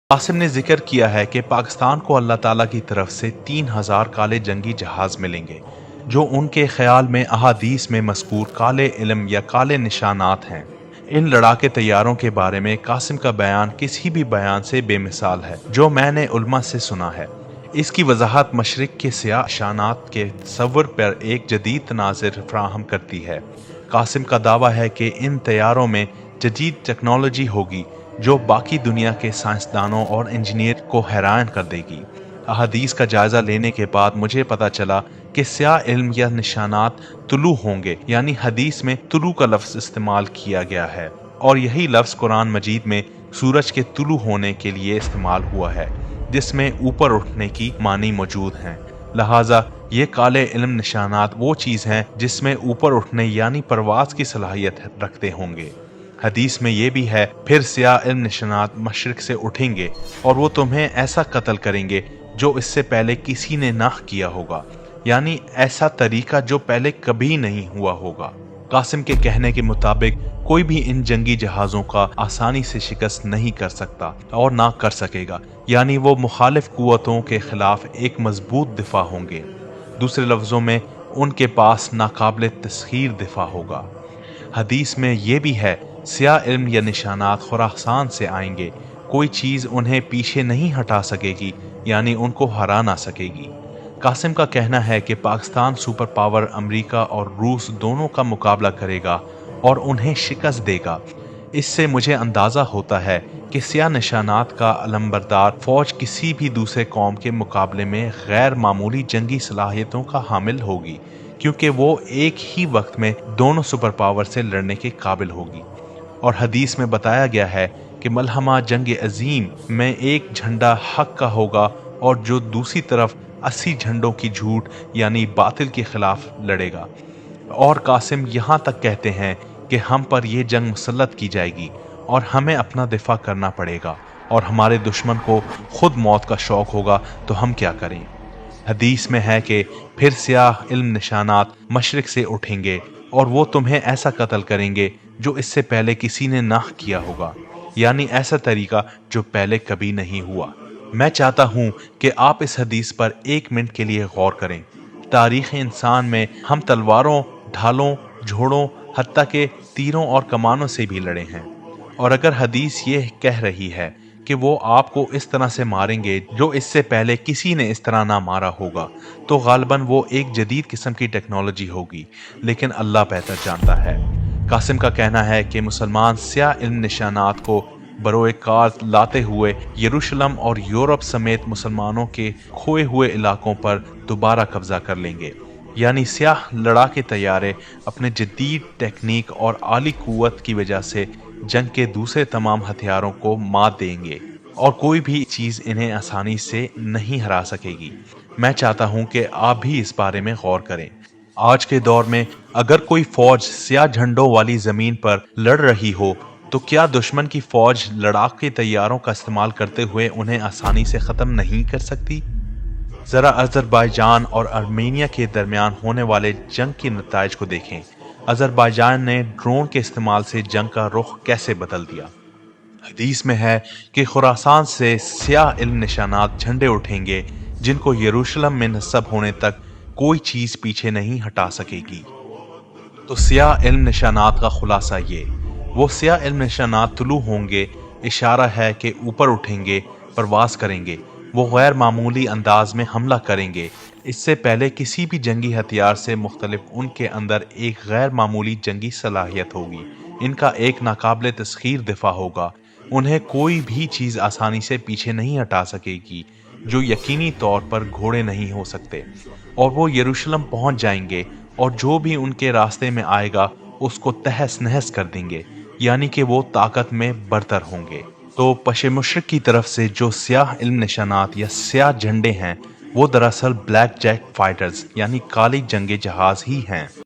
कासिम ने जिक्र किया है कि पाकिस्तान को अल्लाह ताला की तरफ से 3000 काले जंगी जहाज मिलेंगे, जो उनके ख्याल में अहादीस में मज़कूर काले इल्म या काले निशानात हैं। इन लड़ाके तैयारों के बारे में कासिम का बयान किसी भी बयान से बेमिसाल है जो मैंने उलमा से सुना है। इसकी वजाहत मशरिक के सियाह निशानात के तस्वुर पर एक जदीद तनाज़ुर फराहम करती है। कासिम का दावा है कि इन तैयारों में जदीद टेक्नोलॉजी होगी जो बाकी दुनिया के साइंसदानों और इंजीनियर को हैरान कर देगी। अहादीस का जायजा लेने के बाद मुझे पता चला कि सियाह इल्म या निशानात तुलू होंगे, यानी हदीस में तुलू का लफ्ज इस्तेमाल किया गया है और यही लफ्ज कुरान मजीद में सूरज के तुलू होने के लिए इस्तेमाल हुआ है, जिसमें ऊपर उठने की मानी मौजूद हैं। लिहाजा ये काले इल्म निशानात वो चीज़ हैं जिसमें ऊपर उठने यानी परवाज की सलाहियत रखते होंगे। हदीस में ये भी है, फिर सियाह इल्म निशानात मशरिक से उठेंगे और वो तुम्हें ऐसा कत्ल करेंगे जो इससे पहले किसी ने ना किया होगा, यानी ऐसा तरीका जो पहले कभी नहीं हुआ होगा। कासिम के कहने के मुताबिक कोई भी इन जंगी जहाज़ों का आसानी से शिकस्त नहीं कर सकता और ना कर सकेगा, यानी वो मुखालिफ कुव्वतों के खिलाफ एक मजबूत दिफा होंगे। दूसरे लफ्ज़ों में उनके पास नाकाबिल तस्खीर दिफा होगा। हदीस में ये भी है, सियाह इल्म या निशानात खुरासान से आएंगे, कोई चीज़ उन्हें पीछे नहीं हटा सकेगी, यानी उनको हरा ना सकेगी। कासिम का कहना है कि पाकिस्तान सुपर पावर अमेरिका और रूस दोनों का मुकाबला करेगा और उन्हें शिकस्त देगा। इससे मुझे अंदाज़ा होता है कि सियाह निशानात का अलंबरदार फौज किसी भी दूसरे कौम के मुकाबले में गैर मामूली जंगी सलाहियतों का हामिल होगी, क्योंकि वो एक ही वक्त में दोनों सुपर पावर से लड़ने के काबिल होगी। और हदीस में बताया गया है कि मलहमा जंग अजीम में एक झंडा हक का होगा और जो दूसरी तरफ 80 झंडों की झूठ यानी बातिल के खिलाफ लड़ेगा। और कासिम यहाँ तक कहते हैं कि हम पर यह जंग मुसल्लत की जाएगी और हमें अपना दिफा करना पड़ेगा और हमारे दुश्मन को खुद मौत का शौक होगा, तो हम क्या करें। हदीस में है कि फिर सियाह इल्म निशानात मशरिक से उठेंगे और वो तुम्हें ऐसा कत्ल करेंगे जो इससे पहले किसी ने ना किया होगा, यानी ऐसा तरीका जो पहले कभी नहीं हुआ। मैं चाहता हूँ कि आप इस हदीस पर 1 मिनट के लिए गौर करें। तारीख़ इंसान में हम तलवारों, ढालों, झोड़ों, हत्ता के तीरों और कमानों से भी लड़े हैं, और अगर हदीस ये कह रही है कि वो आपको इस तरह से मारेंगे जो इससे पहले किसी ने इस तरह ना मारा होगा, तो गालिबन वो एक जदीद किस्म की टेक्नोलॉजी होगी, लेकिन अल्लाह बेहतर जानता है। कासिम का कहना है कि मुसलमान सियाह इल्म निशानात को बरोए कार लाते हुए यरूशलेम और यूरोप समेत मुसलमानों के खोए हुए इलाकों पर दोबारा कब्जा कर लेंगे, यानी सियाह लड़ाके तैयारे अपने जदीद टेक्निक और आली कुव्वत की वजह से जंग के दूसरे तमाम हथियारों को मात देंगे और कोई भी चीज़ इन्हें आसानी से नहीं हरा सकेगी। मैं चाहता हूं कि आप भी इस बारे में गौर करें। आज के दौर में अगर कोई फौज सियाह झंडों वाली ज़मीन पर लड़ रही हो, तो क्या दुश्मन की फौज लड़ाके तैयारों का इस्तेमाल करते हुए उन्हें आसानी से ख़त्म नहीं कर सकती? ज़रा अज़रबैजान और आर्मेनिया के दरमियान होने वाले जंग के नताइज को देखें। अज़रबैजान ने ड्रोन के इस्तेमाल से जंग का रुख कैसे बदल दिया। हदीस में है कि खुरासान से सियाह इल्म निशानात झंडे उठेंगे जिनको यरूशलेम में नस्ब होने तक कोई चीज़ पीछे नहीं हटा सकेगी। तो सियाह इल्म निशानात का खुलासा ये, वो सियाह इल्म निशानात तुलू होंगे, इशारा है कि ऊपर उठेंगे, परवास करेंगे, वो गैर मामूली अंदाज में हमला करेंगे। इससे पहले किसी भी जंगी हथियार से मुख्तलिफ उनके अंदर एक गैर मामूली जंगी सलाहियत होगी। इनका एक नाकाबिल तस्खीर दिफा होगा। उन्हें कोई भी चीज़ आसानी से पीछे नहीं हटा सकेगी, जो यकीनी तौर पर घोड़े नहीं हो सकते। और वो यरूशलेम पहुंच जाएंगे और जो भी उनके रास्ते में आएगा उसको तहस नहस कर देंगे, यानी कि वो ताकत में बरतर होंगे। तो पशे मुशरिक की तरफ से जो सियाह इल्म निशानात या सियाह झंडे हैं, वो दरअसल ब्लैक जैक फाइटर्स यानी काली जंगे जहाज ही हैं।